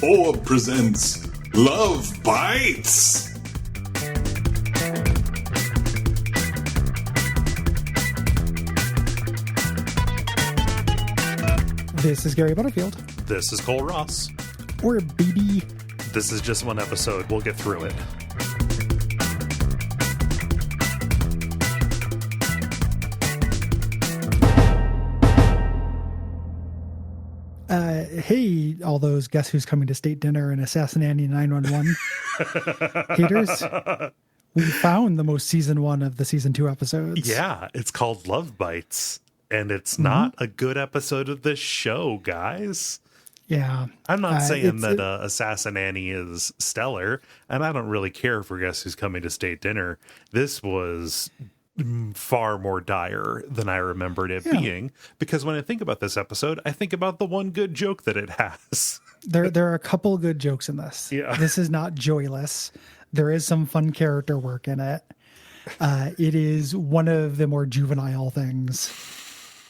Tv.org presents Love Bites. This is Gary Butterfield. This is Cole Ross. Or BB. This is just one episode. We'll get through it. Hey, all those Guess Who's Coming to State Dinner and Assassin Annie 911 haters. We found the most season 1 of the season 2 episodes. Yeah, it's called Love Bites, and it's not a good episode of this show, guys. Yeah. I'm not saying that Assassin Annie is stellar, and I don't really care for Guess Who's Coming to State Dinner. This was far more dire than I remembered it being, because when I think about this episode, I think about the one good joke that it has. There are a couple good jokes in this. Yeah. This is not joyless. There is some fun character work in it. It is one of the more juvenile things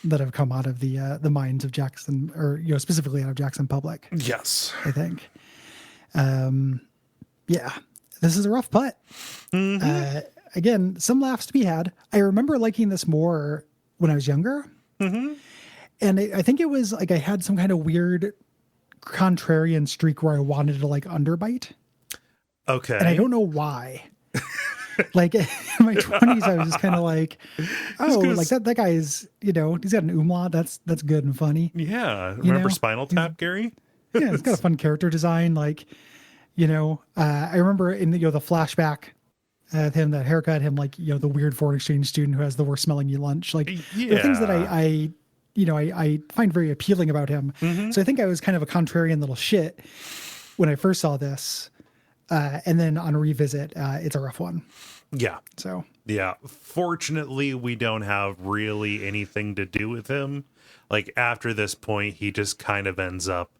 that have come out of the minds of Jackson, or specifically out of Jackson Public. Yes, I think. Yeah, this is a rough putt. Again, some laughs to be had. I remember liking this more when I was younger. And I think it was like I had some kind of weird contrarian streak where I wanted to like Ünderbheit. Okay. And I don't know why. Like in my 20s, I was just kind of like, oh, like that guy is, he's got an umlaut. That's good and funny. Yeah. Remember Spinal Tap, Gary? Yeah, it's got a fun character design. Like, I remember in the flashback, him, that haircut, him, like, the weird foreign exchange student who has the worst smelling lunch. Like, the things that I find very appealing about him. So I think I was kind of a contrarian little shit when I first saw this. And then on revisit, it's a rough one. Yeah. So. Yeah. Fortunately, we don't have really anything to do with him. Like, after this point, he just kind of ends up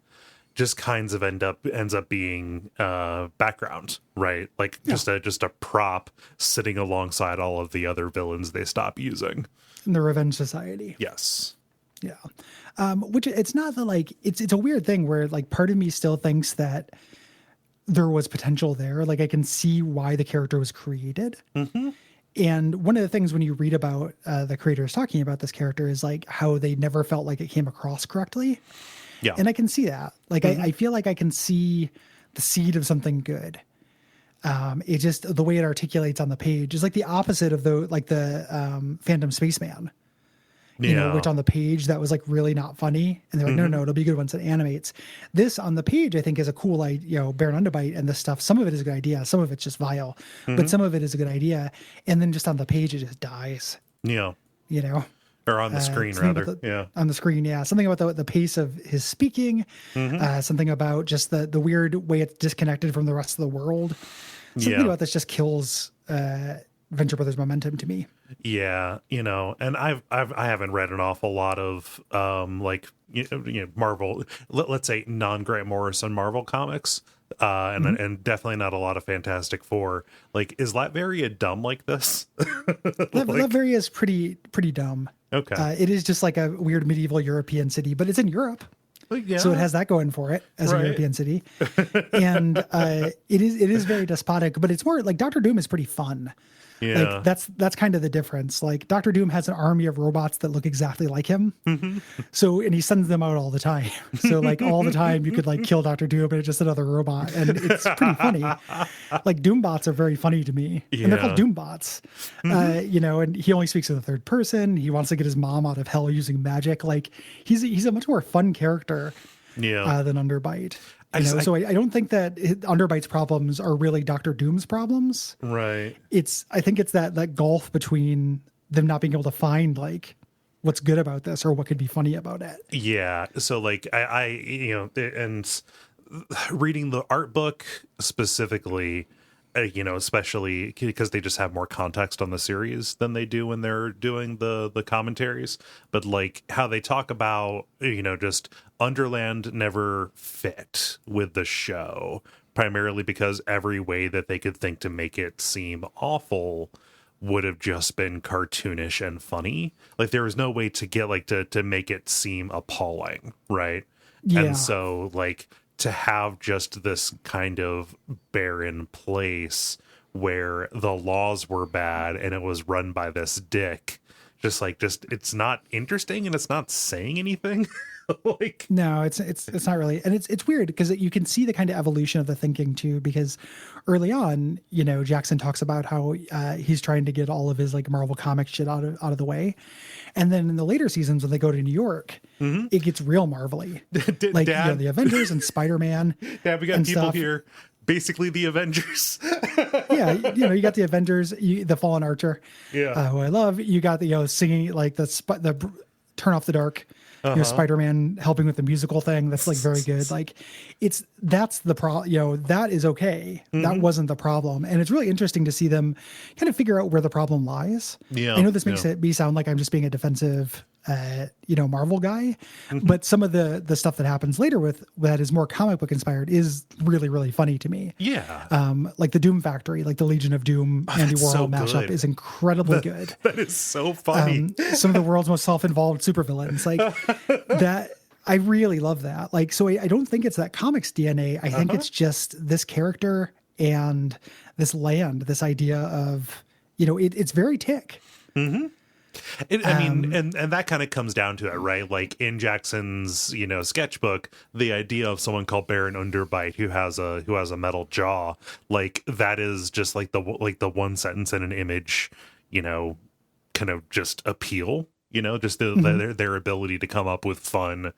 being background, right? Like just a prop sitting alongside all of the other villains they stop using. In the Revenge Society. Yes. Yeah. Which it's not that like it's a weird thing where like part of me still thinks that there was potential there. Like I can see why the character was created. And one of the things when you read about the creators talking about this character is like how they never felt like it came across correctly. Yeah. And I can see that. Like, I feel like I can see the seed of something good. It just, the way it articulates on the page is like the opposite of the Phantom Spaceman, which on the page that was like really not funny. And they're like, no, it'll be good once it animates. This on the page, I think is a cool, Baron Ünderbheit and this stuff. Some of it is a good idea. Some of it's just vile, but some of it is a good idea. And then just on the page, it just dies. Yeah. Or on the screen, rather. On the screen, yeah. Something about the pace of his speaking. Something about just the weird way it's disconnected from the rest of the world. Something about this just kills Venture Brothers momentum to me. Yeah, and I haven't read an awful lot of Marvel, let's say non-Grant Morrison Marvel comics. And definitely not a lot of Fantastic Four. Like, is Latveria dumb like this? Latveria is pretty dumb. Okay. It is just like a weird medieval European city, but it's in Europe. Yeah. So it has that going for it as a European city. And it is very despotic, but it's more like Doctor Doom is pretty fun. Yeah. Like that's kind of the difference. Like Doctor Doom has an army of robots that look exactly like him. So, and he sends them out all the time. So like all the time you could like kill Doctor Doom and it's just another robot. And it's pretty funny. Like Doombots are very funny to me. And they're called Doombots. And he only speaks in the third person. He wants to get his mom out of hell using magic. Like he's a much more fun character than Ünderbheit. So I don't think that Ünderbheit's problems are really Dr. Doom's problems. Right. I think it's that gulf between them not being able to find like what's good about this or what could be funny about it. Yeah. So like and reading the art book specifically, especially because they just have more context on the series than they do when they're doing the commentaries. But like how they talk about, just Ünderland never fit with the show, primarily because every way that they could think to make it seem awful would have just been cartoonish and funny. Like there was no way to get to make it seem appalling, right? Yeah. And so like to have just this kind of barren place where the laws were bad and it was run by this dick, just it's not interesting and it's not saying anything. Like, no, it's not really. And it's weird because you can see the kind of evolution of the thinking too, because early on, you know, Jackson talks about how he's trying to get all of his like Marvel comic shit out of the way. And then in the later seasons when they go to New York, it gets real Marvel-y. Like, Dad, you know, the Avengers and Spider-Man. Dad, we got people stuff. here, basically the Avengers. Yeah, you know, you got the Avengers, the Fallen Archer, who I love. You got the, you know, singing like the Turn Off the Dark, you know, Spider-Man helping with the musical thing. That's like very good. Like that's the problem, you know, that is okay. That wasn't the problem. And it's really interesting to see them kind of figure out where the problem lies. Yeah. I know this makes me sound like I'm just being a defensive, you know, Marvel guy, but some of the stuff that happens later with that is more comic book inspired is really, really funny to me. Yeah. Like the Doom Factory, like the Legion of Doom, Andy Warhol so mashup good. is incredibly good. That is so funny. Some of the world's most self-involved supervillains, like that. I really love that. Like, so I don't think it's that comics DNA. I think it's just this character and this land, this idea of, you know, it's very Tick. I mean, and that kind of comes down to it, right? Like in Jackson's, you know, sketchbook, the idea of someone called Baron Ünderbheit who has a metal jaw, like that is just like the one sentence and an image, you know, kind of just appeal, you know, just their ability to come up with fun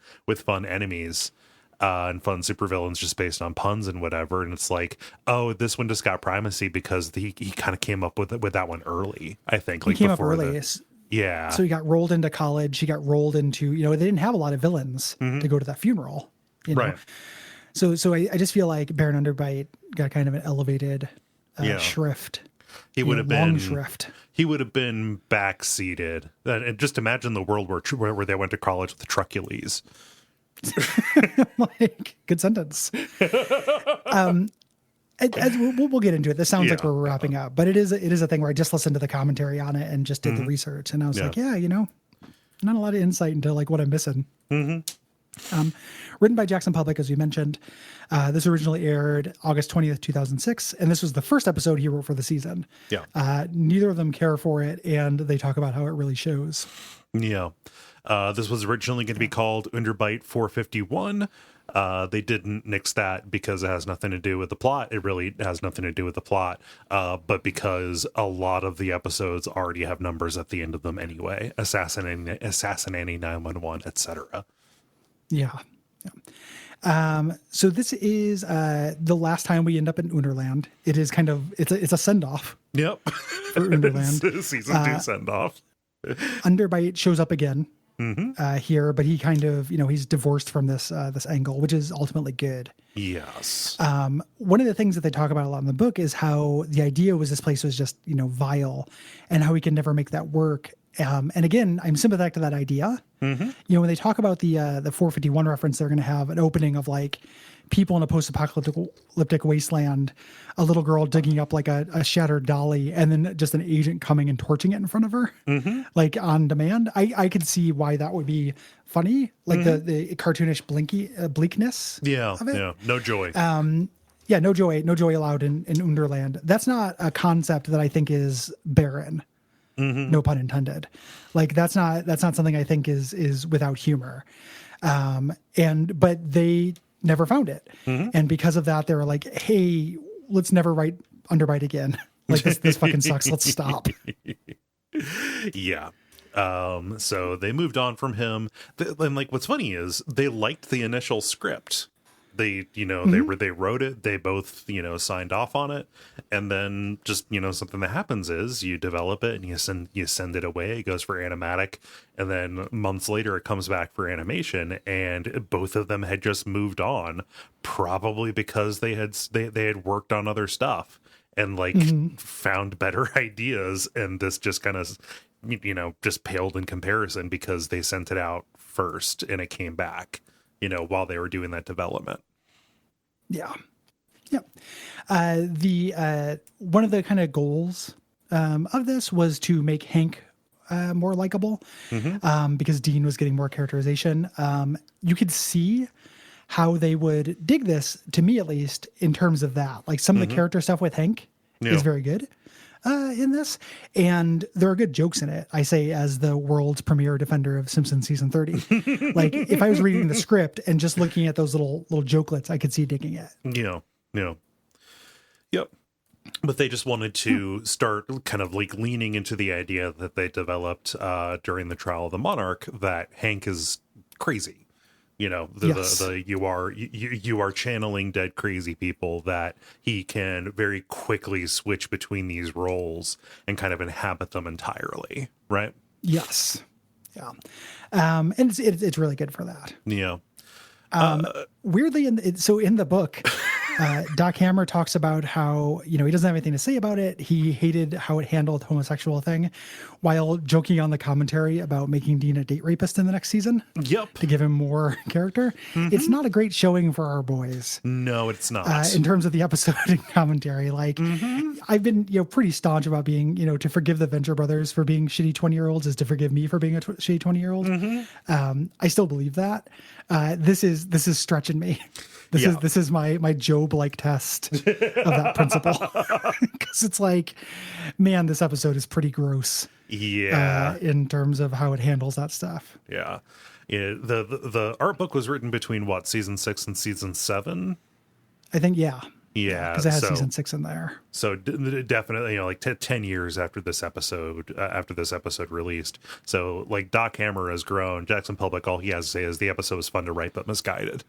enemies. And fun supervillains just based on puns and whatever. And it's like, oh, this one just got primacy because he kind of came up with that one early, I think. Like He came up early. Yeah. So he got rolled into college. He got rolled into, you know, they didn't have a lot of villains to go to that funeral. You know? Right. So I just feel like Baron Ünderbheit got kind of an elevated shrift. He would have been long shrift. He would have been backseated. And just imagine the world where they went to college with the Trucules. Like, good sentence. We'll get into it. This sounds like we're wrapping up, but it is a thing where I just listened to the commentary on it and just did the research, and I was like, yeah, you know, not a lot of insight into like what I'm missing. Written by Jackson Public, as you mentioned. This originally aired August 20th, 2006, and this was the first episode he wrote for the season. Yeah. Neither of them care for it, and they talk about how it really shows. Yeah. This was originally going to be called Ünderbheit 451. They didn't nix that because it has nothing to do with the plot. It really has nothing to do with the plot, but because a lot of the episodes already have numbers at the end of them anyway. Assassinating 911, etc. Yeah. So this is the last time we end up in Ünterland. It is kind of it's a send off. Yep. For Ünterland. Season 2 send off. Ünderbheit shows up again here, but he kind of, you know, he's divorced from this angle, which is ultimately good. Yes. One of the things that they talk about a lot in the book is how the idea was this place was just, you know, vile, and how he can never make that work. And again, I'm sympathetic to that idea. You know, when they talk about the 451 reference, they're going to have an opening of like people in a post-apocalyptic wasteland, a little girl digging up like a shattered dolly, and then just an agent coming and torching it in front of her, like on demand. I could see why that would be funny, like the cartoonish bleakness. Yeah, of it. yeah, no joy. Yeah, no joy allowed in Ünderland. That's not a concept that I think is barren. No pun intended. Like that's not something I think is without humor. But they never found it. And because of that, they were like, hey, let's never write Ünderbheit again. Like this fucking sucks. Let's stop. Yeah. So they moved on from him. And like, what's funny is they liked the initial script. They, you know, they wrote it. They both, you know, signed off on it. And then just, you know, something that happens is you develop it and you send it away. It goes for animatic. And then months later, it comes back for animation. And both of them had just moved on, probably because they had worked on other stuff and like found better ideas. And this just kind of, you know, just paled in comparison because they sent it out first and it came back, you know, while they were doing that development. Yeah. Yeah. One of the kind of goals of this was to make Hank more likable because Dean was getting more characterization. You could see how they would dig this, to me at least, in terms of that. Like some of the character stuff with Hank is very good in this, and there are good jokes in it. I say as the world's premier defender of Simpsons season 30. Like if I was reading the script and just looking at those little jokelets, I could see digging it. Yep. But they just wanted to start kind of like leaning into the idea that they developed during the trial of the monarch, that Hank is crazy. You know, you are channeling dead crazy people, that he can very quickly switch between these roles and kind of inhabit them entirely, right? Yes. Yeah. And it's really good for that. Yeah. Weirdly, in the book, Doc Hammer talks about how, he doesn't have anything to say about it. He hated how it handled the homosexual thing, while joking on the commentary about making Dean a date rapist in the next season. Yep. To give him more character. It's not a great showing for our boys. No, it's not. In terms of the episode and commentary, like I've been, pretty staunch about being, to forgive the Venture Brothers for being shitty 20-year-olds is to forgive me for being a shitty 20-year-old. I still believe that. This is stretching me. This is my Job-like test of that principle. Because it's like, man, this episode is pretty gross. Yeah. In terms of how it handles that stuff. Yeah. The art book was written between season 6 and season 7? I think, yeah. Yeah. Because it has season 6 in there. So definitely, like 10 years after this episode released. So like Doc Hammer has grown. Jackson Public, all he has to say is the episode was fun to write, but misguided.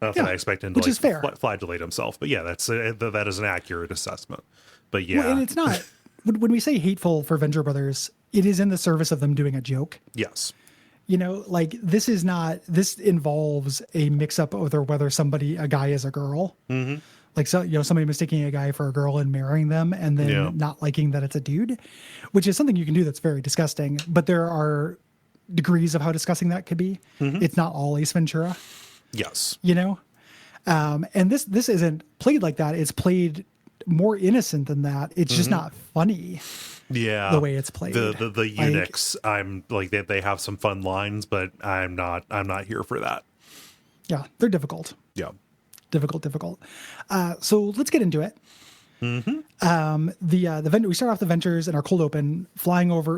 Not that I expect him to flagellate himself, but yeah, that is an accurate assessment. But yeah, and it's not. When we say hateful for Venture Brothers, it is in the service of them doing a joke. Yes. Like this involves a mix up of whether a guy is a girl. Like, somebody mistaking a guy for a girl and marrying them and then not liking that it's a dude, which is something you can do that's very disgusting. But there are degrees of how disgusting that could be. It's not all Ace Ventura. Yes. And this isn't played like that. It's played more innocent than that. It's just not funny. Yeah. The way it's played. The eunuchs, I'm like they have some fun lines, but I'm not here for that. Yeah, they're difficult. Yeah. Difficult. So let's get into it. We start off the Ventures in our cold open, flying over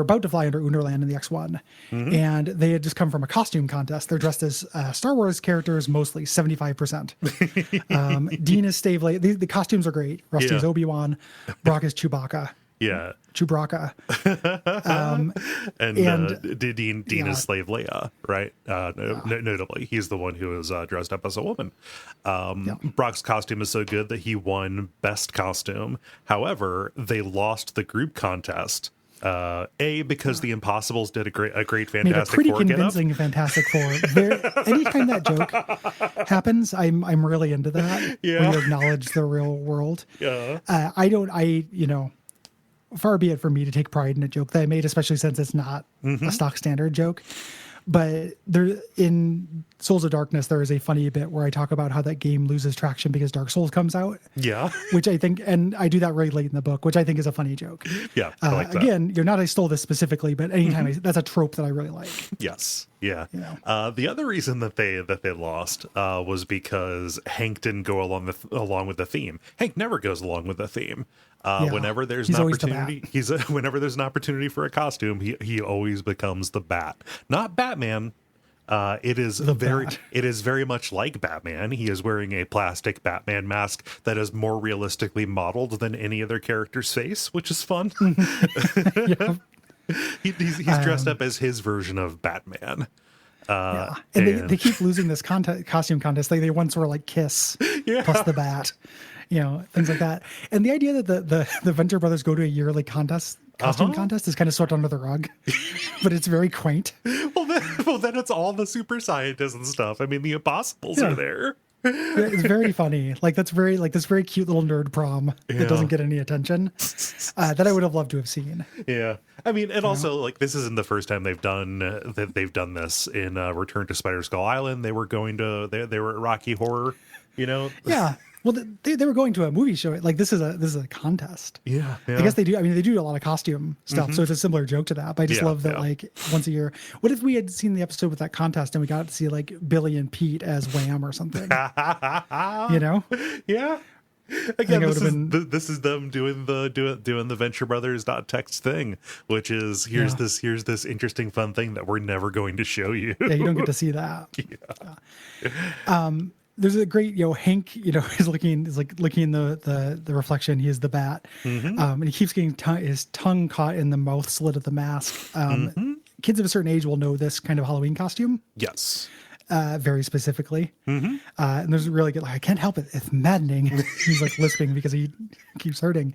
about to fly under Ünderland in the X1, and they had just come from a costume contest. They're dressed as Star Wars characters, mostly 75%. Dean is Stavely. The costumes are great. Rusty is Obi-Wan. Brock is Chewbacca. Yeah. Chewbacca. Dean is Slave Leia, right? Notably, he's the one who is dressed up as a woman. Brock's costume is so good that he won Best Costume. However, they lost the group contest. Because the Impossibles did a great Fantastic Made a pretty Four convincing Fantastic Four. Anytime that joke happens, I'm really into that. Yeah. When you acknowledge the real world. Yeah. Far be it for me to take pride in a joke that I made, especially since it's not a stock standard joke. But there, in Souls of Darkness, there is a funny bit where I talk about how that game loses traction because Dark Souls comes out. Yeah. Which I think, and I do that really late in the book, which I think is a funny joke. Yeah. I like that. Again, I stole this specifically, but anytime that's a trope that I really like. Yes. Yeah. The other reason that they lost was because Hank didn't go along with the theme. Hank never goes along with the theme. Whenever there's an opportunity, whenever there's an opportunity for a costume, he always becomes the Bat, not Batman. It is very much like Batman. He is wearing a plastic Batman mask that is more realistically modeled than any other character's face, which is fun. He's dressed up as his version of Batman. And they keep losing this costume contest. They once were like Kiss plus the Bat. Things like that. And the idea that the Venture Brothers go to a yearly costume contest is kind of swept under the rug, but it's very quaint. Well, then it's all the super scientists and stuff. I mean, the Impossibles are there. It's very funny. This very cute little nerd prom that doesn't get any attention that I would have loved to have seen. Yeah. I mean, and also this isn't the first time they've done this in Return to Spider Skull Island. They were at Rocky Horror you know? Yeah. Well, they were going to a movie show. Like this is a contest. Yeah. I guess they do. I mean, they do a lot of costume stuff, so it's a similar joke to that. But I just love that, like, once a year. What if we had seen the episode with that contest and we got to see like Billy and Pete as Wham or something? You know? Yeah. Again, this is them doing the Venture Brothers text thing, which is here's this interesting fun thing that we're never going to show you. Yeah, you don't get to see that. Yeah. There's a great, Hank, is looking in the reflection. He is the bat, and he keeps getting his tongue caught in the mouth slit of the mask. Kids of a certain age will know this kind of Halloween costume. Yes. Very specifically. And there's really good, like, I can't help it. It's maddening. He's like lisping because he keeps hurting.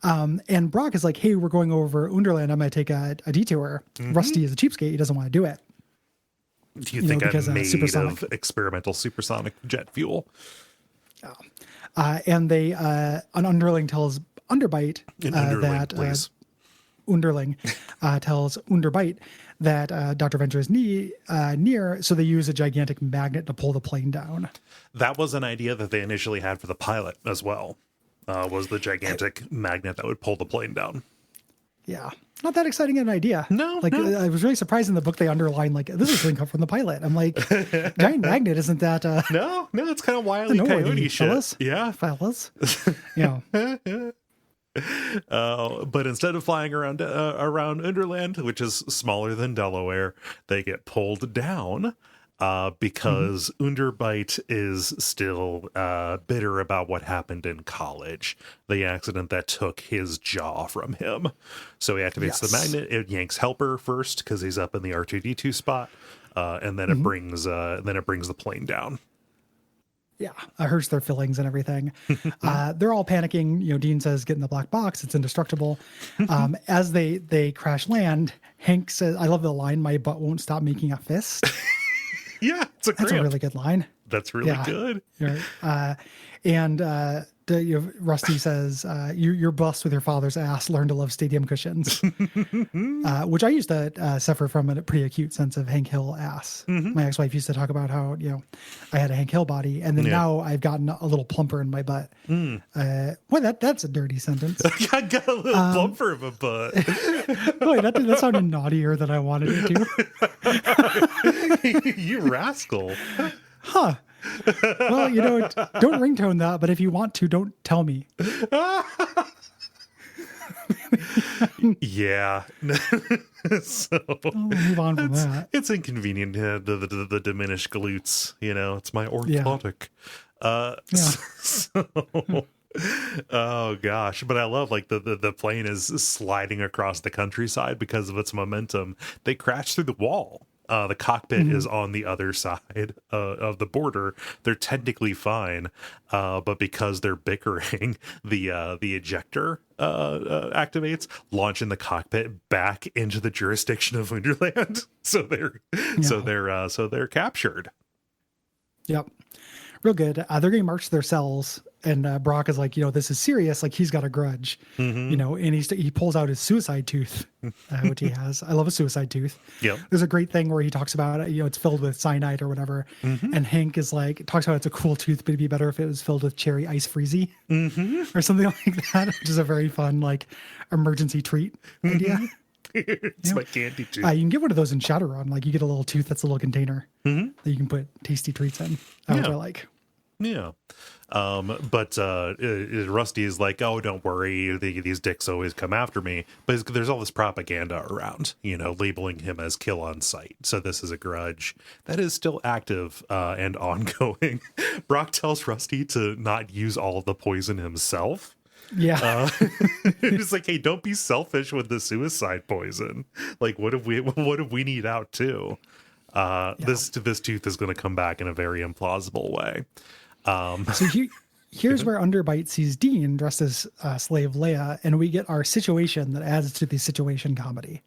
And Brock is like, hey, we're going over Ünderland. I'm going to take a detour. Rusty is a cheapskate. He doesn't want to do it. Do you think I'm made of experimental supersonic jet fuel? And they, an underling tells Ünderbheit that Ünderling tells Ünderbheit that Dr. Venture is near, so they use a gigantic magnet to pull the plane down. That was an idea that they initially had for the pilot as well, was the gigantic magnet that would pull the plane down. Yeah. Not that exciting an idea. No. I was really surprised in the book they underlined, like, this is something come from the pilot. I'm like, giant magnet, isn't that... No, it's kind of Wile E. Coyote shit. Fellas? Yeah. Fellas. Yeah. But instead of flying around Ünderland, which is smaller than Delaware, they get pulled down because Ünderbheit is still bitter about what happened in college, the accident that took his jaw from him. So he activates the magnet. It yanks Helper first because he's up in the R2D2 spot, and then it brings the plane down. Yeah, hurts their fillings and everything. They're all panicking. Dean says, get in the black box. It's indestructible. As they crash land, Hank says, I love the line, my butt won't stop making a fist. Yeah, that's a really good line. That's really good. And Rusty says, you're blessed with your father's ass. Learn to love stadium cushions, which I used to suffer from a pretty acute sense of Hank Hill ass. My ex-wife used to talk about how, I had a Hank Hill body, and then now I've gotten a little plumper in my butt. Well, that's a dirty sentence. I got a little plumper of a butt. Boy, that sounded naughtier than I wanted it to. You rascal. Huh. Well, don't ringtone that, but if you want to, don't tell me. Yeah. So we'll move on from that. It's inconvenient, the diminished glutes, it's my orthotic. So, oh gosh, but I love like the plane is sliding across the countryside because of its momentum. They crash through the wall. The cockpit is on the other side of the border. They're technically fine, but because they're bickering, the ejector activates, launching the cockpit back into the jurisdiction of Ünderland. So they're captured. Yep. Real good. They're getting marched to their cells, and Brock is like, this is serious. Like, he's got a grudge, and he pulls out his suicide tooth, which he has. I love a suicide tooth. Yep. There's a great thing where he talks about, it's filled with cyanide or whatever. And Hank is like, talks about it's a cool tooth, but it'd be better if it was filled with cherry ice freezy or something like that, which is a very fun, like, emergency treat idea. It's my candy tooth. You can get one of those in Shadowrun. Like, you get a little tooth that's a little container that you can put tasty treats in. Which I like. Yeah. But Rusty is like, oh, don't worry. These dicks always come after me. But there's all this propaganda around, labeling him as kill on sight. So this is a grudge that is still active and ongoing. Brock tells Rusty to not use all of the poison himself. Yeah. It's like, hey, don't be selfish with the suicide poison. Like, what if we need out too? This tooth is going to come back in a very implausible way. So here's where Ünderbheit sees Dean dressed as slave Leia, and we get our situation that adds to the situation comedy.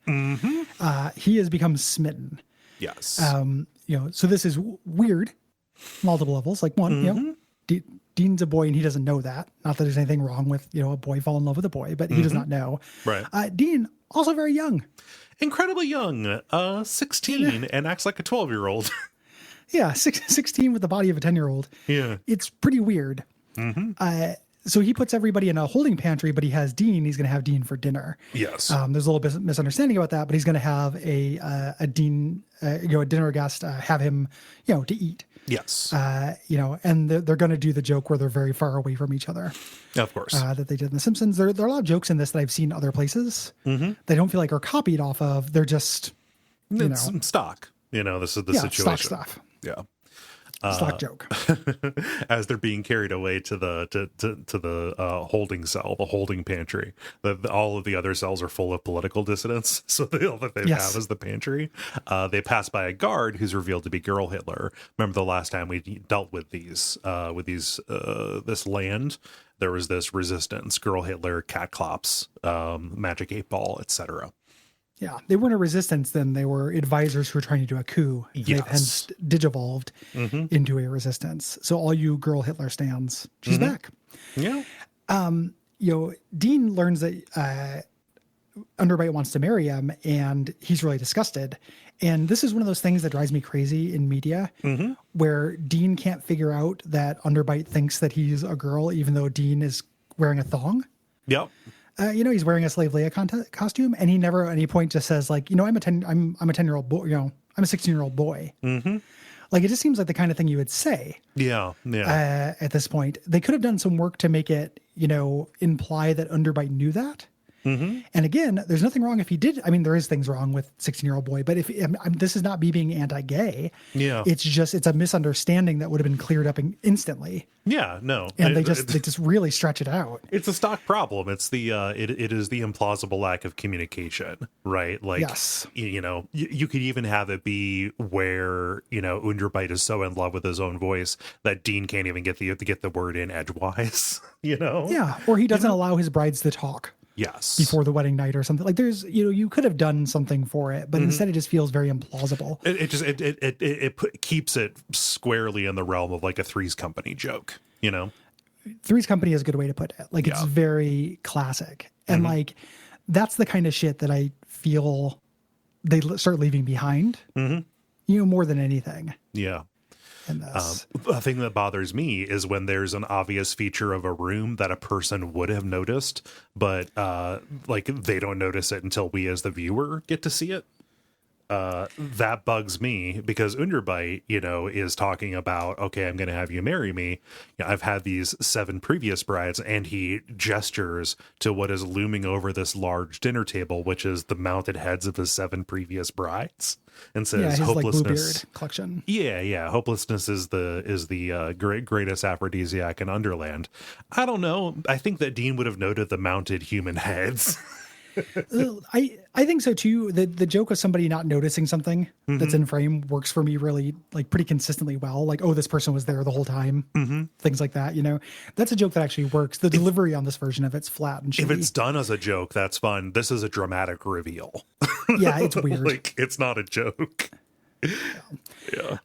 He has become smitten. Yes. So this is weird, multiple levels. Like one, Dean's a boy and he doesn't know that. Not that there's anything wrong with, a boy fall in love with a boy, but he does not know. Right. Dean, also very young. Incredibly young, 16, and acts like a 12-year-old. Yeah, 16 with the body of a 10-year-old. Yeah. It's pretty weird. So he puts everybody in a holding pantry, but he has Dean. He's going to have Dean for dinner. Yes. There's a little bit of misunderstanding about that, but he's going to have a Dean, a dinner guest, have him, to eat. Yes. And they're going to do the joke where they're very far away from each other. Of course. That they did in The Simpsons. There are a lot of jokes in this that I've seen other places. They don't feel like are copied off of. They're just, it's stock. This is the situation. Stock stuff. Yeah. Stock joke. As they're being carried away to the holding cell, the holding pantry. All of the other cells are full of political dissidents, so all that they have is the pantry. They pass by a guard who's revealed to be Girl Hitler. Remember the last time we dealt with this land? There was this resistance: Girl Hitler, Cat Klops, Magic 8-Ball, etc. Yeah, they weren't a resistance then. They were advisors who were trying to do a coup. Yes. They've hence digivolved into a resistance. So all you Girl Hitler stands, she's back. Yeah. Dean learns that Ünderbheit wants to marry him, and he's really disgusted. And this is one of those things that drives me crazy in media, where Dean can't figure out that Ünderbheit thinks that he's a girl, even though Dean is wearing a thong. Yep. He's wearing a Slave Leia costume, and he never at any point just says like, I'm a 10-year-old boy, I'm a 16-year-old boy. Like, it just seems like the kind of thing you would say. Yeah. At this point, they could have done some work to make it, imply that Ünderbheit knew that. And again, there's nothing wrong if he did. I mean, there is things wrong with 16-year-old boy, but if this is not me being anti-gay, it's a misunderstanding that would have been cleared up instantly. Yeah, no, and they just really stretch it out. It's a stock problem. It's the it is the implausible lack of communication, right? Like, yes. You could even have it be where Ünderbheit is so in love with his own voice that Dean can't even get the word in edgewise. Yeah, or he doesn't allow his brides to talk. Yes. Before the wedding night or something. Like, there's, you could have done something for it, but instead it just feels very implausible. It keeps it squarely in the realm of like a Three's Company joke, Three's Company is a good way to put it. Like, it's very classic. And like, that's the kind of shit that I feel they start leaving behind, more than anything. Yeah. The thing that bothers me is when there's an obvious feature of a room that a person would have noticed, but they don't notice it until we as the viewer get to see it. That bugs me because Ünderbheit, is talking about, okay, I'm going to have you marry me. I've had these 7 previous brides, and he gestures to what is looming over this large dinner table, which is the mounted heads of the 7 previous brides, and says, his hopelessness Bluebeard collection. Yeah. Hopelessness is the greatest aphrodisiac in Underland. I don't know. I think that Dean would have noted the mounted human heads. I think so too. The joke of somebody not noticing something that's in frame works for me really pretty consistently well. Like, oh, this person was there the whole time. Things like that. That's a joke that actually works. The delivery on this version of it's flat and shitty. If it's done as a joke, that's fun. This is a dramatic reveal. Yeah, it's weird. It's not a joke. Yeah.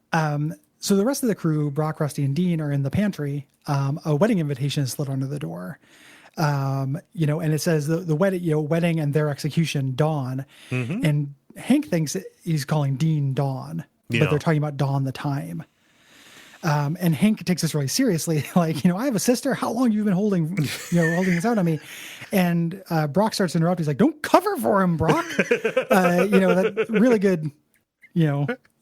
So the rest of the crew, Brock, Rusty, and Dean, are in the pantry. A wedding invitation is slid under the door. And it says the wedding and their execution, Dawn. And Hank thinks he's calling Dean Dawn, but they're talking about Dawn the time. And Hank takes this really seriously. Like, I have a sister. How long have you been holding this out on me? And Brock starts to interrupt. He's like, don't cover for him, Brock. That really good,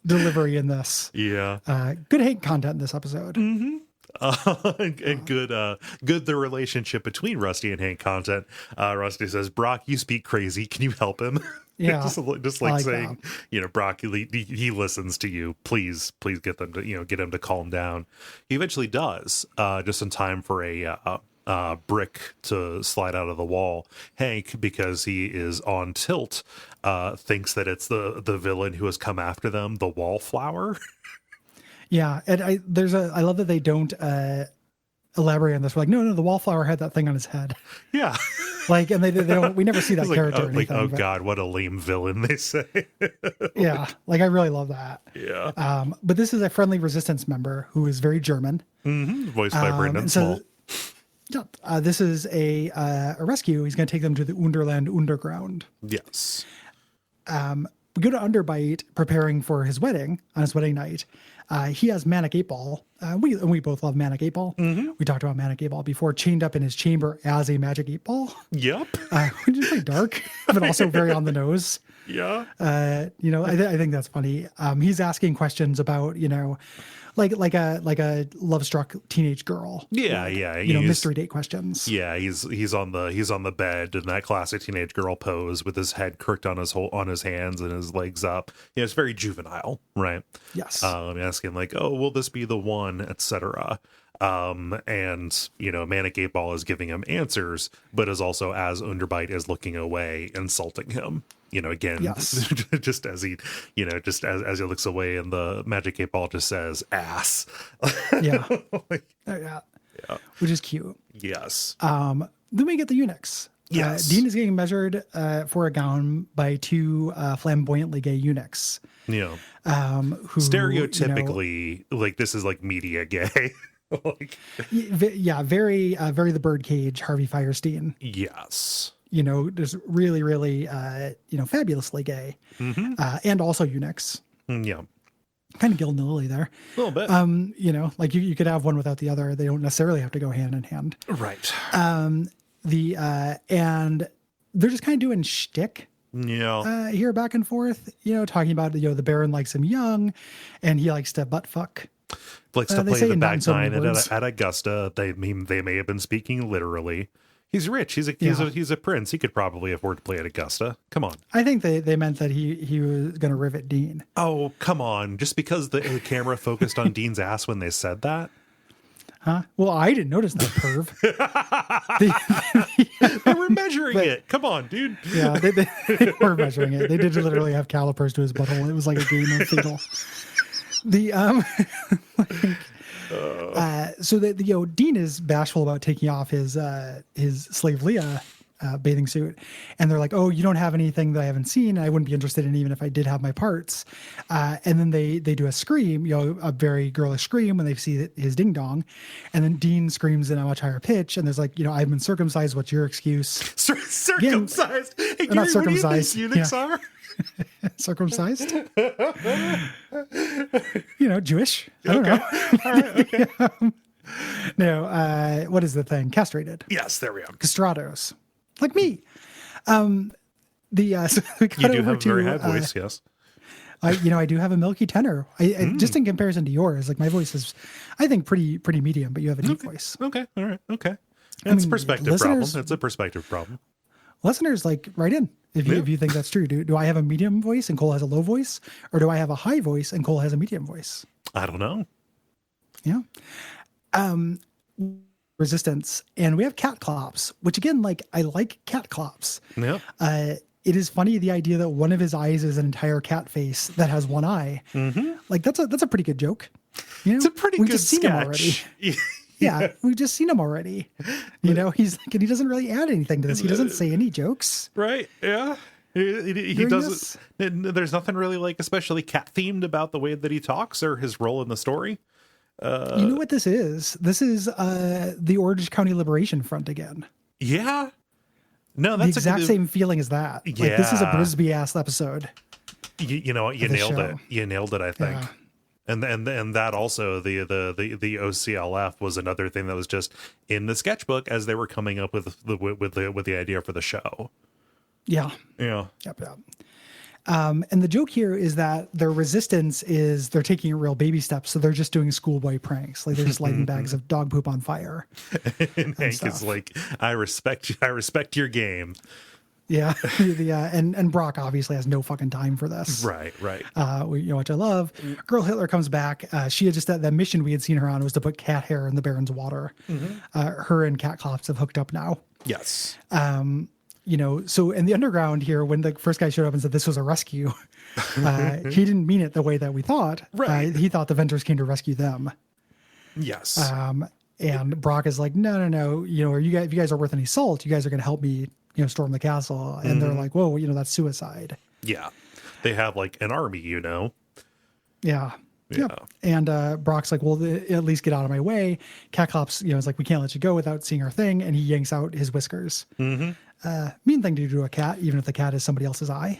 delivery in this. Yeah. Good Hank content in this episode. And good the relationship between Rusty and Hank content. Rusty says, Brock, you speak crazy, can you help him? Yeah. just like saying that. Brock, he listens to you, please get them to get him to calm down. He eventually does, just in time for a brick to slide out of the wall. Hank, because he is on tilt, thinks that it's the villain who has come after them, the wallflower. Yeah, and I love that they don't elaborate on this. We're like, no, the wallflower had that thing on his head. Yeah, like, and they don't. We never see that character. Or anything, oh God, what a lame villain, they say. Yeah, like, I really love that. Yeah. But this is a friendly resistance member who is very German, voiced by Brendan Small. This is a rescue. He's going to take them to the Ünterland underground. Yes. we go to Ünderbheit preparing for his wedding on his wedding night. He has Manic 8 Ball. We both love Manic 8 Ball. We talked about Manic 8 Ball before, chained up in his chamber as a magic 8 Ball. Yep. Which is like dark, but also very on the nose. Yeah. I think that's funny. He's asking questions about, like a love-struck teenage girl. Yeah, yeah. Mystery date questions. Yeah, he's on the bed in that classic teenage girl pose with his head crooked on his hands and his legs up. Yeah, it's very juvenile, right? Yes. I'm asking like, oh, will this be the one, etc. And Manic 8 Ball is giving him answers, but is also, as Ünderbheit is looking away, insulting him. Again, yes. just as he looks away, and the Magic 8 Ball just says ass. Yeah. Yeah. Which is cute. Yes. Then we get the eunuchs. Yes. Dean is getting measured for a gown by two flamboyantly gay eunuchs. Yeah. Who Stereotypically, like, this is like media gay. Like, very the birdcage Harvey Fierstein. Yes. Just really, really, fabulously gay, and also eunuchs. Yeah. Kind of Gilda Lily there. A little bit. Like you could have one without the other. They don't necessarily have to go hand in hand. Right. And they're just kind of doing shtick. Yeah. Here back and forth, talking about, the Baron likes him young and he likes to butt fuck. Likes to play the back nine words. at Augusta. They may have been speaking literally. He's rich. He's a prince. He could probably afford to play at Augusta. Come on. I think they meant that he was going to rivet Dean. Oh, come on. Just because the camera focused on Dean's ass when they said that? Huh? Well, I didn't notice that perv. They were measuring it. Come on, dude. Yeah, they were measuring it. They did literally have calipers to his butthole. It was like a game of fatal. So Dean is bashful about taking off his slave Leah bathing suit, and they're like, "Oh, you don't have anything that I haven't seen. I wouldn't be interested in even if I did have my parts." And then they do a scream, a very girlish scream when they see his ding dong, and then Dean screams in a much higher pitch, and there's like, "I've been circumcised. What's your excuse?" Circumcised? Hey, Gary, not circumcised. What do you think eunuchs are? Circumcised. Jewish. I don't know. All right, okay. No, what is the thing? Castrated. Yes, there we go. Castrados. Like me. So we You do have a very high voice, yes. I do have a milky tenor. I just in comparison to yours, like my voice is, I think, pretty medium, but you have a deep voice. Okay, all right, okay. That's a perspective problem. That's a perspective problem. Listeners, write in if you think that's true. Do I have a medium voice and Cole has a low voice, or do I have a high voice and Cole has a medium voice? I don't know. Yeah. Resistance, and we have cat clops, which again, I like cat clops. Yeah. It is funny, the idea that one of his eyes is an entire cat face that has one eye. Mm-hmm. That's a pretty good joke. It's a pretty we've good just seen sketch. him already. Yeah, we've just seen him already. He's and he doesn't really add anything to this. He doesn't say any jokes. Right. Yeah. He doesn't. There's nothing really especially cat themed about the way that he talks or his role in the story. You know what this is? This is the Orange County Liberation Front again. Yeah. No, that's the exact same feeling as that. Yeah. This is a Brisby ass episode. You nailed it. You nailed it, I think. Yeah. And that also the OCLF was another thing that was just in the sketchbook as they were coming up with the idea for the show. Yeah. Yeah. Yep. And the joke here is that their resistance is they're taking real baby steps. So they're just doing schoolboy pranks. They're just lighting bags of dog poop on fire. And Hank is like, I respect your game. Yeah. And Brock obviously has no fucking time for this. Right. Which I love. Girl Hitler comes back. She had just that mission we had seen her on was to put cat hair in the Baron's water. Her and Cat Clops have hooked up now. Yes. So in the underground here, when the first guy showed up and said this was a rescue, he didn't mean it the way that we thought. Right. He thought the Venters came to rescue them. Yes. And Brock is like, no. If you guys are worth any salt, you guys are going to help me, storm the castle. And they're like, whoa, that's suicide. Yeah. They have an army, Yeah. And Brock's like, well, at least get out of my way. Cat Clops, is like, we can't let you go without seeing our thing. And he yanks out his whiskers. Mean thing to do to a cat, even if the cat is somebody else's eye.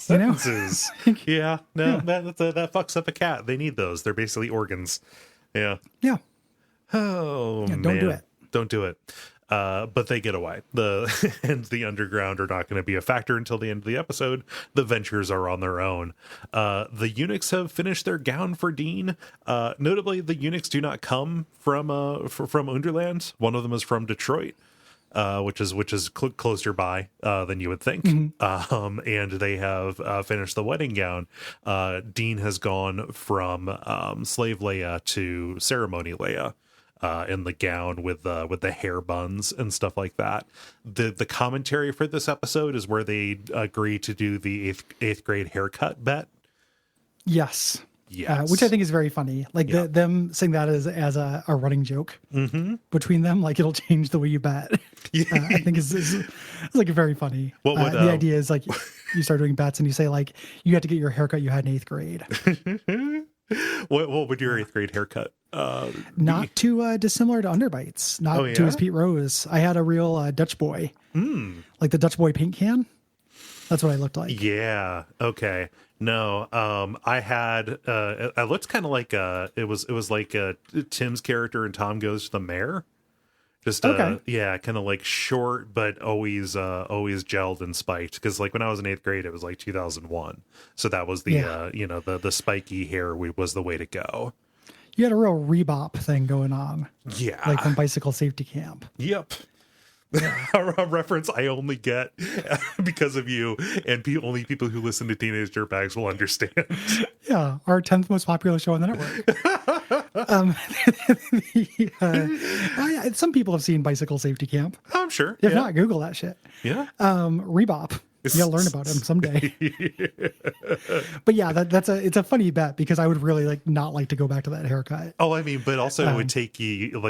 sentences. Yeah, no, that fucks up a cat. They need those. They're basically organs. Yeah. Yeah. Oh, Yeah, man. don't do it. Don't do it. But they get away. The underground are not going to be a factor until the end of the episode. The Ventures are on their own. The eunuchs have finished their gown for Dean. Notably, the eunuchs do not come from Ünderland. One of them is from Detroit, which is closer by than you would think. And they have finished the wedding gown. Dean has gone from slave Leia to ceremony Leia. In the gown with the hair buns and stuff like that. The commentary for this episode is where they agree to do the eighth grade haircut bet. Yes. Yes. Which I think is very funny. Like them saying that as a running joke between them, like it'll change the way you bet. I think is like very funny. What would, the idea is like you start doing bets and you say like you had to get your haircut you had in 8th grade. What would your 8th grade haircut? Not too dissimilar to Ünderbeit's. Not to his Pete Rose. I had a real Dutch boy, like the Dutch boy paint can. That's what I looked like. Yeah. Okay. No. I had. I looked kind of like it was like Tim's character in Tom Goes to the Mayor. Just yeah, kind of like short, but always gelled and spiked. Because like when I was in 8th grade, it was like 2001, so that was the the spiky hair was the way to go. You had a real rebop thing going on. Yeah, like from Bicycle Safety Camp. Yep. A reference I only get because of you, and only people who listen to Teenage Dirtbags will understand. Yeah, our 10th most popular show on the network. Some people have seen Bicycle Safety Camp. I'm sure. If not, Google that shit. Yeah. Rebop. You'll learn about him someday. But yeah, it's a funny bet because I would really not like to go back to that haircut. Oh, I mean, but also it would take you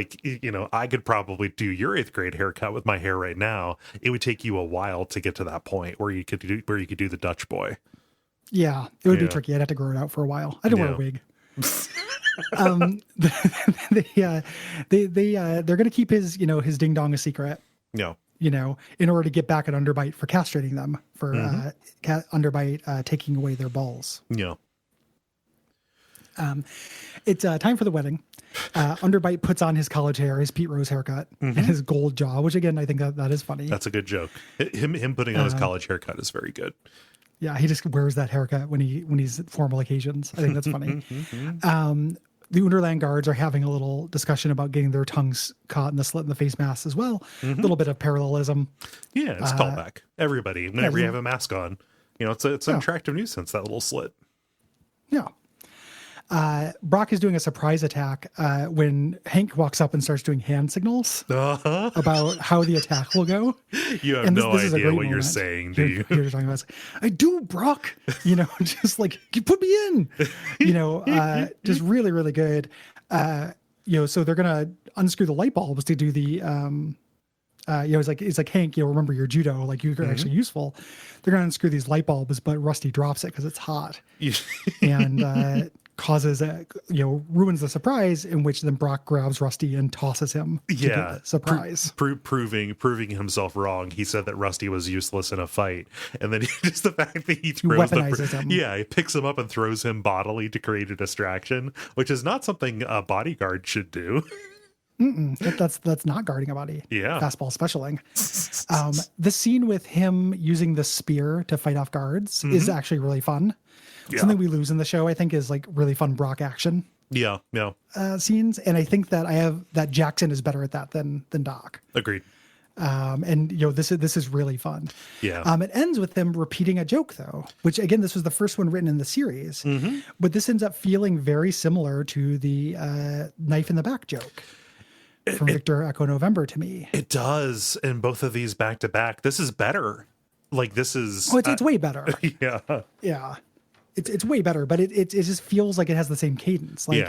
I could probably do your 8th grade haircut with my hair right now. It would take you a while to get to that point where you could do the Dutch boy. Yeah, it would be tricky. I'd have to grow it out for a while. I didn't wear a wig. They're going to keep his his ding dong a secret. Yeah. In order to get back at Ünderbheit for castrating them, for Ünderbheit taking away their balls. Yeah. It's time for the wedding. Ünderbheit puts on his college hair, his Pete Rose haircut, and his gold jaw, which again, I think that is funny. That's a good joke. Him putting on his college haircut is very good. Yeah, he just wears that haircut when he's at formal occasions. I think that's funny. The Ünderland guards are having a little discussion about getting their tongues caught in the slit in the face mask as well. A little bit of parallelism. Yeah, it's callback. Everybody, whenever you have a mask on, it's an attractive nuisance, that little slit. Yeah. Brock is doing a surprise attack when Hank walks up and starts doing hand signals about how the attack will go. You have no idea what you're saying, do you? You're talking about, I do, Brock. Just like, you put me in. Just really, really good. So they're gonna unscrew the light bulbs to do the. It's like Hank. Remember your judo. Like you're actually useful. They're gonna unscrew these light bulbs, but Rusty drops it because it's hot, and causes ruins the surprise. In which then Brock grabs Rusty and tosses him. To get the surprise, proving himself wrong. He said that Rusty was useless in a fight, and then just the fact that he throws him. Yeah, he picks him up and throws him bodily to create a distraction, which is not something a bodyguard should do. That's not guarding a body. Yeah. Fastball specialing. The scene with him using the spear to fight off guards is actually really fun. Yeah. Something we lose in the show, I think, is like really fun Brock action. Yeah. Scenes, and I think that Jackson is better at that than Doc. Agreed. This is really fun. Yeah. It ends with them repeating a joke though, which again, this was the first one written in the series, but this ends up feeling very similar to the knife in the back joke. From Victor Echo November to me. It does. And both of these back to back. This is better. Like this is. Oh, it's way better. Yeah. Yeah. It's way better, but it just feels like it has the same cadence. Like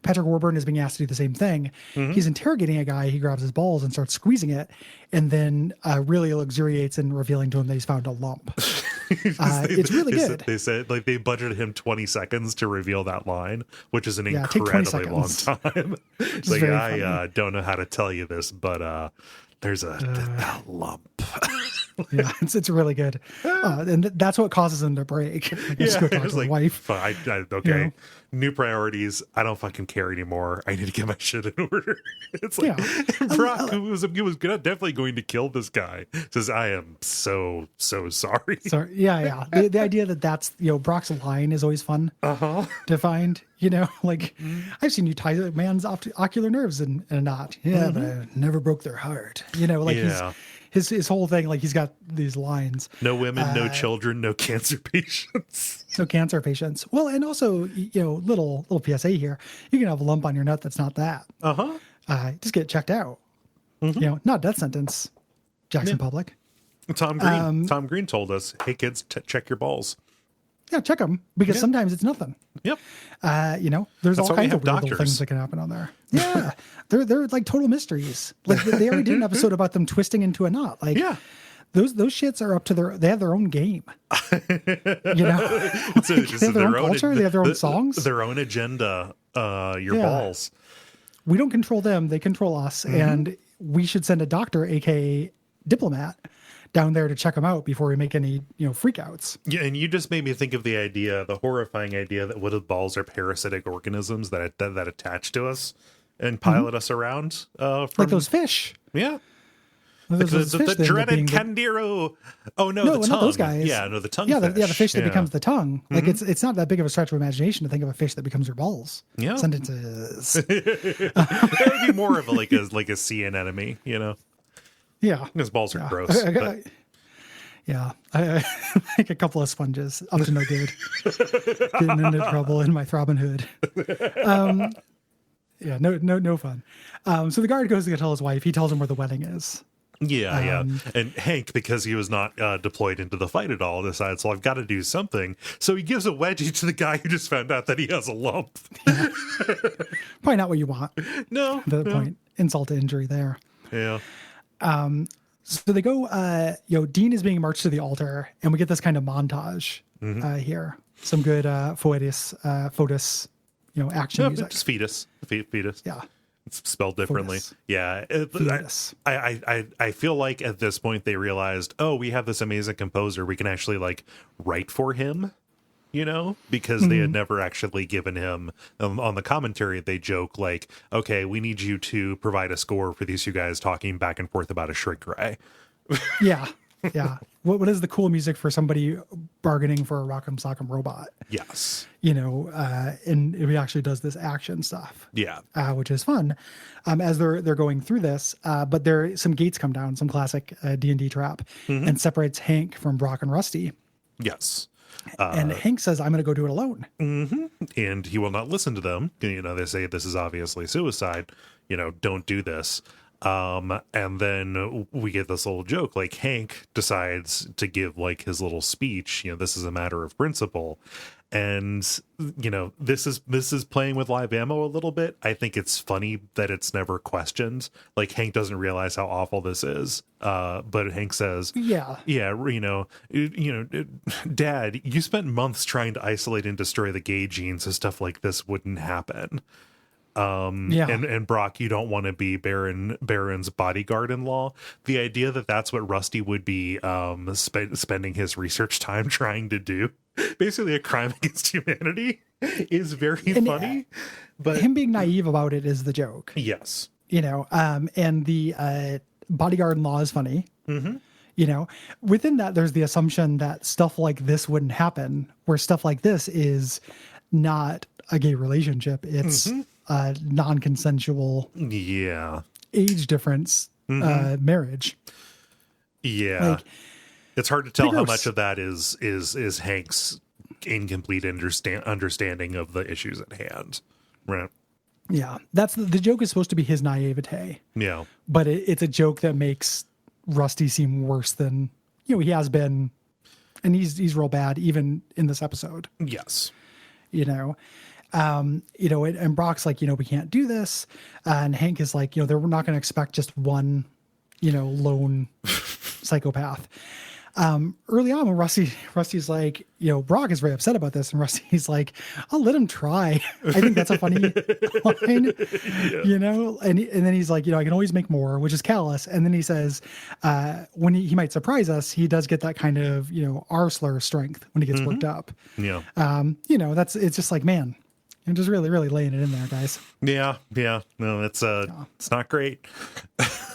Patrick Warburton is being asked to do the same thing. He's interrogating a guy. He grabs his balls and starts squeezing it, and then really luxuriates in revealing to him that he's found a lump. It's really good. They said they budgeted him 20 seconds to reveal that line, which is an incredibly long time. It's like I don't know how to tell you this, but there's a lump. Yeah, it's really good. And that's what causes him to break. Like, just go talk to it's his like, wife. fine, okay, You know? new priorities. I don't fucking care anymore. I need to get my shit in order. It's like, Yeah. and Brock, who was definitely going to kill this guy, says, I am so sorry. So yeah. The idea that that's, Brock's line is always fun to find, like I've seen you tie a man's ocular nerves in a knot. Yeah, but I never broke their heart. Like Yeah. his whole thing, like he's got these lines. No women, no children, no cancer patients. No cancer patients. Well, and also, little PSA here. You can have a lump on your nut that's not that. Just get checked out. Not death sentence. Jackson Public. Tom Green told us, hey kids, check your balls. Yeah, check them because sometimes it's nothing. Yep. There's That's all why we kinds have of weird little doctors. things that can happen on there. Yeah, they're like total mysteries. Like they already did an episode about them twisting into a knot. Like those shits are up to they have their own game. So they have their own culture. They have their own songs, their own agenda. Your balls. We don't control them; they control us, and we should send a doctor, aka diplomat, down there to check them out before we make any freakouts. Yeah, and you just made me think of the horrifying idea that wooded balls are parasitic organisms that attach to us and pilot us around. Like those fish. Yeah. Those fish The that end up dreaded being Candiru. Oh no, the tongue. not those guys. Yeah, no, the tongue. Yeah, fish. the fish that becomes the tongue. Like it's not that big of a stretch of imagination to think of a fish that becomes your balls. Yeah. Sentences. That would be more of a sea anemone, Yeah. His balls are gross. But... Yeah, I like a couple of sponges up to no good, getting into trouble in my throbbing hood. Yeah, no fun. So the guard goes to tell his wife. He tells him where the wedding is. Yeah. And Hank, because he was not deployed into the fight at all, decides, well, I've got to do something. So he gives a wedgie to the guy who just found out that he has a lump. Probably not what you want. No. At that point, insult to injury there. Yeah. So they go, Dean is being marched to the altar, and we get this kind of montage here. Some good foetus, action music. Just fetus. Yeah. It's spelled differently. Foetus. Yeah. Fetus. I feel like at this point they realized, oh, we have this amazing composer. We can actually write for him, because they had never actually given him on the commentary. They joke okay, we need you to provide a score for these two guys talking back and forth about a shrink ray. Yeah. What is the cool music for somebody bargaining for a Rock'em Sock'em robot? Yes. And it actually does this action stuff. Yeah. Which is fun as they're going through this. But some gates come down, some classic D&D trap, and separates Hank from Brock and Rusty. Yes. And Hank says, I'm going to go do it alone. And he will not listen to them. They say this is obviously suicide. Don't do this. And then we get this little joke, Hank decides to give his little speech, this is a matter of principle. And, this is playing with live ammo a little bit. I think it's funny that it's never questioned. Hank doesn't realize how awful this is. But Hank says, Dad, you spent months trying to isolate and destroy the gay gene so stuff like this wouldn't happen. And Brock, you don't want to be Baron's bodyguard-in-law. The idea that that's what Rusty would be spending his research time trying to do, basically a crime against humanity, is very funny. But him being naive about it is the joke. Yes. And the bodyguard-in-law is funny. Within that, there's the assumption that stuff like this wouldn't happen, where stuff like this is not a gay relationship. It's non-consensual age difference marriage. It's hard to tell how much of that is Hank's incomplete understanding of the issues at hand, right? That's the joke is supposed to be his naivete, but it's a joke that makes Rusty seem worse than he has been, and he's real bad even in this episode. And Brock's like, we can't do this. And Hank is like, they're not going to expect just one, lone psychopath. Early on when Rusty's like, Brock is very upset about this, and Rusty's like, I'll let him try. I think that's a funny line, and then he's like, I can always make more, which is callous. And then he says, when he might surprise us, he does get that kind of, R slur strength when he gets worked up. Yeah. It's just like, man, I'm just really, really laying it in there, guys. Yeah. No, it's not great.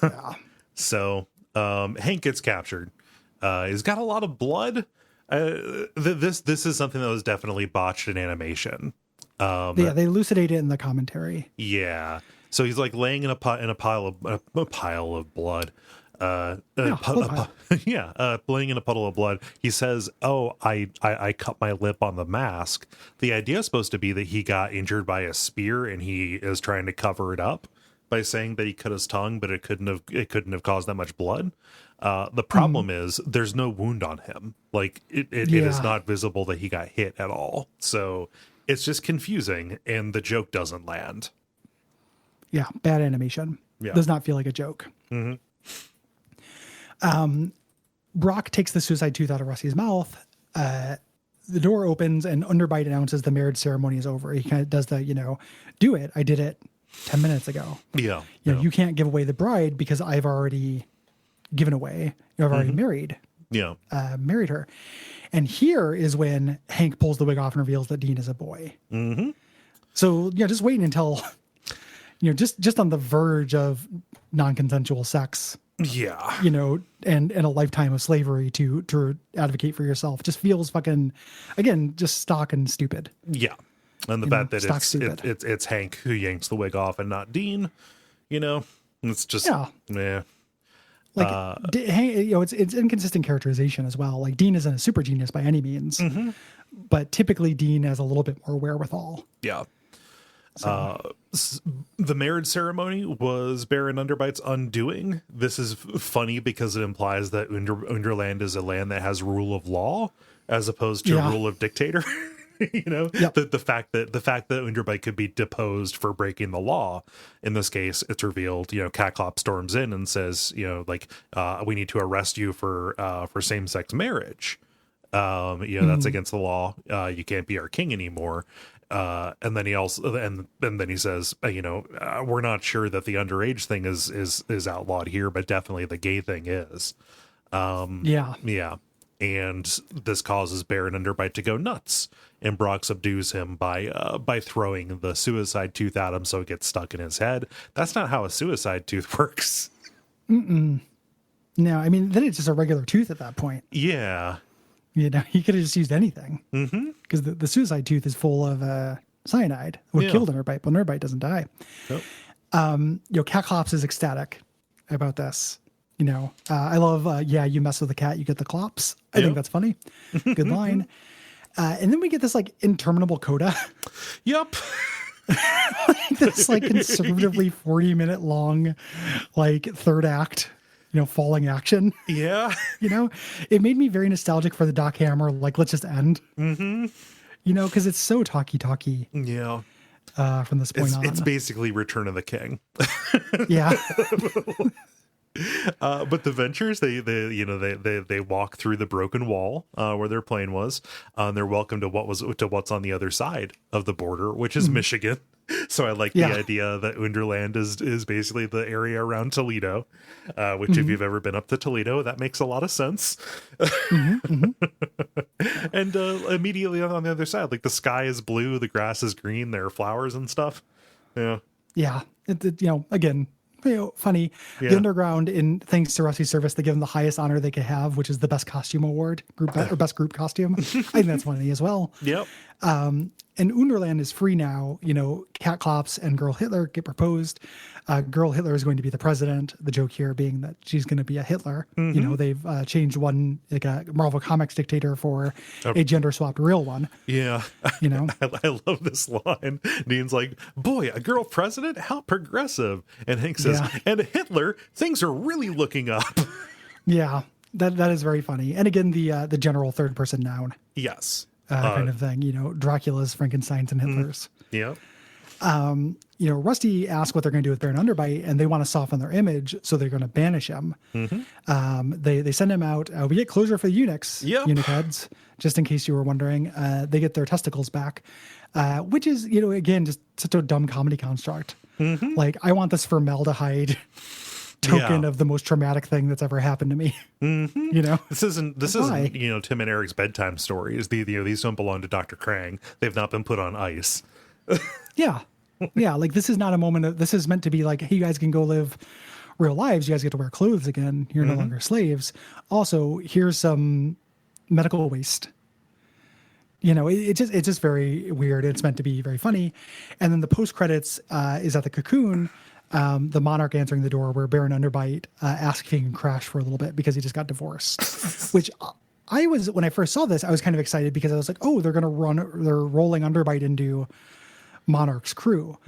Yeah. So, Hank gets captured. He's got a lot of blood. This is something that was definitely botched in animation. They elucidate it in the commentary. Yeah. So he's like laying in a pile of blood. Laying in a puddle of blood. He says, "Oh, I cut my lip on the mask." The idea is supposed to be that he got injured by a spear and he is trying to cover it up by saying that he cut his tongue, but it couldn't have caused that much blood. The problem is there's no wound on him. Like it is not visible that he got hit at all. So it's just confusing, and the joke doesn't land. Yeah, bad animation. Yeah. Does not feel like a joke. Mm-hmm. Brock takes the suicide tooth out of Rusty's mouth. The door opens and Ünderbheit announces the marriage ceremony is over. He kind of does the, do it. I did it 10 minutes ago. Yeah. You can't give away the bride because I've already given away. I've already married. Yeah. Married her. And here is when Hank pulls the wig off and reveals that Dean is a boy. Mm-hmm. So, just waiting until, just on the verge of non-consensual sex. Yeah. And a lifetime of slavery to advocate for yourself just feels fucking, again, just stock and stupid. Yeah. And the fact that it's Hank who yanks the wig off and not Dean, it's just, yeah. Like, it's inconsistent characterization as well. Like, Dean isn't a super genius by any means, but typically Dean has a little bit more wherewithal. Yeah. So. The marriage ceremony was Baron Ünderbheit's undoing. This is funny because it implies that Ünderland is a land that has rule of law as opposed to rule of dictator. The fact that Ünderbheit could be deposed for breaking the law. In this case, it's revealed, Catclop storms in and says, we need to arrest you for same-sex marriage. That's against the law. You can't be our king anymore. And then he also, and then he says, we're not sure that the underage thing is outlawed here, but definitely the gay thing is. Yeah. And this causes Baron Ünderbheit to go nuts, and Brock subdues him by throwing the suicide tooth at him so it gets stuck in his head. That's not how a suicide tooth works. No, I mean, then it's just a regular tooth at that point. Yeah. He could have just used anything. Because the suicide tooth is full of cyanide. What killed Ünderbheit, but Ünderbheit doesn't die. Nope. Catclops is ecstatic about this. I love, you mess with the cat, you get the clops. I think that's funny. Good line. And then we get this interminable coda. Yep. This conservatively 40-minute long, third act, falling action. Yeah. It made me very nostalgic for the Doc Hammer. Let's just end. Because it's so talky. Yeah. From this point on. It's basically Return of the King. Yeah. But the Ventures, they walk through the broken wall where their plane was. And they're welcome to what's on the other side of the border, which is Michigan. So I like the idea that Ünderland is basically the area around Toledo, which if you've ever been up to Toledo, that makes a lot of sense. And immediately on the other side, the sky is blue, the grass is green, there are flowers and stuff. Yeah. Yeah. Again, funny. Yeah. The Underground, in thanks to Rusty's service, they give them the highest honor they could have, which is the best costume award, or best group costume. I think that's funny as well. Yep. And Ünderland is free now. Catclops and Girl Hitler get proposed. Girl Hitler is going to be the president. The joke here being that she's going to be a Hitler. They've changed one, a Marvel Comics dictator for a gender swapped real one. Yeah. I love this line. Dean's like, boy, a girl president? How progressive. And Hank says, and Hitler, things are really looking up. Yeah, that is very funny. And again, the general third person noun. Yes. Kind of thing, Dracula's, Frankenstein's, and Hitler's. Yeah. Rusty asks what they're going to do with Baron Ünderbheit, and they want to soften their image, so they're going to banish him. They send him out. We get closure for the eunuchs, eunuch heads, just in case you were wondering. They get their testicles back, which is, again, just such a dumb comedy construct. Like, I want this formaldehyde token of the most traumatic thing that's ever happened to me. This isn't Tim and Eric's bedtime stories. These don't belong to Dr. Krang. They've not been put on ice. Yeah, like, this is not a moment of, this is meant to be like, hey, you guys can go live real lives. You guys get to wear clothes again. You're no longer slaves. Also, here's some medical waste. It's just very weird. It's meant to be very funny. And then the post credits is at the Cocoon, the monarch answering the door, where Baron Ünderbheit asks if he can crash for a little bit because he just got divorced. Which when I first saw this, I was kind of excited because I was like, oh, they're rolling Ünderbheit into Monarch's crew.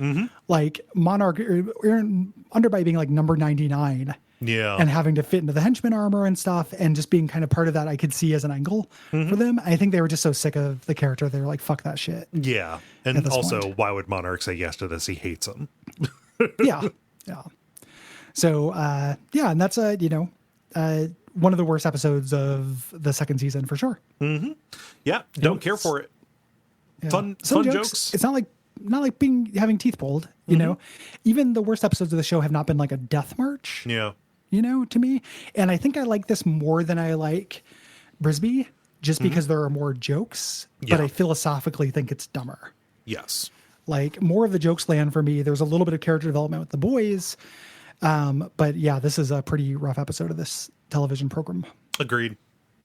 Like Ünderbheit being like number 99. Yeah. And having to fit into the henchman armor and stuff, and just being kind of part of that, I could see as an angle for them. I think they were just so sick of the character. They were like, fuck that shit. Yeah. And also, why would Monarch say yes to this? He hates him. Yeah. So, and that's one of the worst episodes of the second season for sure. Yeah. Don't care for it. Yeah. Fun jokes. It's not like having teeth pulled, even the worst episodes of the show have not been like a death march, to me. And I think I like this more than I like Brisby, just because there are more jokes, but I philosophically think it's dumber. Yes. Like, more of the jokes land for me. There's a little bit of character development with the boys. But yeah, this is a pretty rough episode of this television program. Agreed.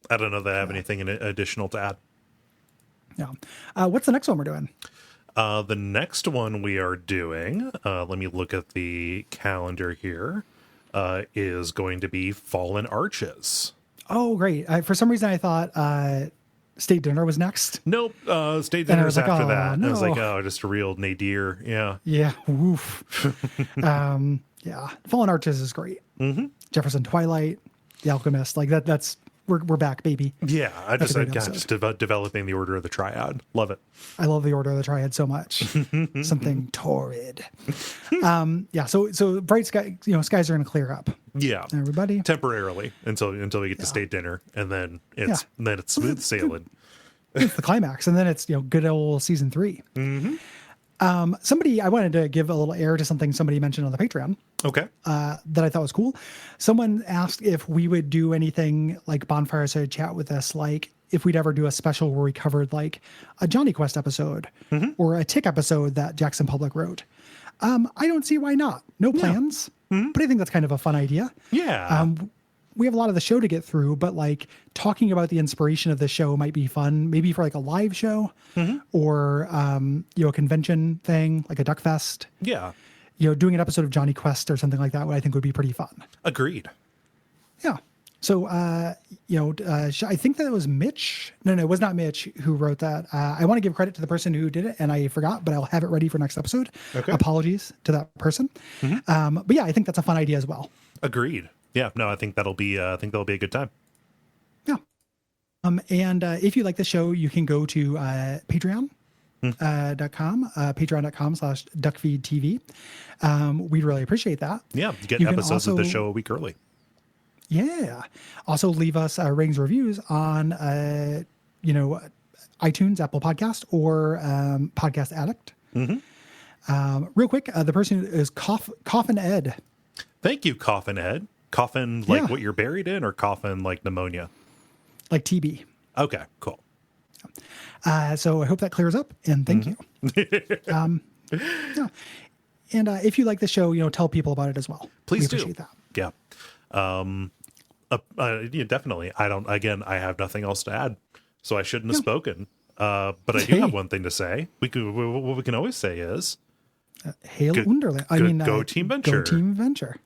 I don't know that I have anything additional to add. Yeah. What's the next one we're doing? The next one we are doing, let me look at the calendar here, is going to be Fallen Arches. Oh, great. For some reason, I thought State Dinner was next. Nope. State Dinner is after that. No. I was like, oh, just a real nadir. Yeah. Yeah. Woof. Yeah. Fallen Arches is great. Jefferson Twilight, The Alchemist. Like that's we're back, baby. Yeah. Just developing the Order of the Triad. Love it. I love the Order of the Triad so much. Something torrid. Yeah. So bright sky, skies are going to clear up. Yeah. Everybody. Temporarily until we get to State Dinner, and then it's smooth sailing. It's the climax, and then it's good old season 3. I wanted to give a little air to something somebody mentioned on the Patreon. Okay. That I thought was cool. Someone asked if we would do anything like Bonfireside Chat with us, like if we'd ever do a special where we covered like a Johnny Quest episode or a Tick episode that Jackson Public wrote. I don't see why not. No plans, but I think that's kind of a fun idea. Yeah. We have a lot of the show to get through, but like talking about the inspiration of the show might be fun, maybe for like a live show or, a convention thing, like a Duckfest. Yeah. Doing an episode of Johnny Quest or something like that, I think would be pretty fun. Agreed. Yeah. So, I think that it was Mitch. No, it was not Mitch who wrote that. I want to give credit to the person who did it, and I forgot, but I'll have it ready for next episode. Okay. Apologies to that person. But yeah, I think that's a fun idea as well. Agreed. Yeah. No, I think that'll be a good time. Yeah. And if you like the show, you can go to Patreon. patreon.com/Duckfeed.tv. We'd really appreciate that. Yeah, get episodes of the show a week early. Yeah. Also leave us ratings, reviews on iTunes, Apple Podcast, or Podcast Addict. Real quick, the person is Coffin Ed. Thank you, Coffin Ed. Coffin like what you're buried in, or coffin like pneumonia? Like TB. Okay, cool. So I hope that clears up, and thank you. Yeah. And if you like the show, tell people about it as well. Please we appreciate that. Yeah. Yeah, definitely. I have nothing else to add, so I shouldn't have spoken. But I do have one thing to say. What we can always say is, Hail Ünderland. Go Team Venture. Go Team Venture.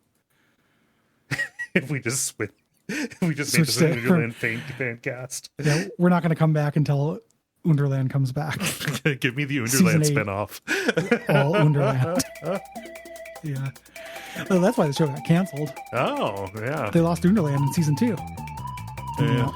If we just made this Ünderland fan cast. Yeah, we're not going to come back until Ünderland comes back. Give me the Ünderland spinoff. All Ünderland. Yeah. Well, that's why the show got canceled. Oh, yeah. They lost Ünderland in season 2. Yeah.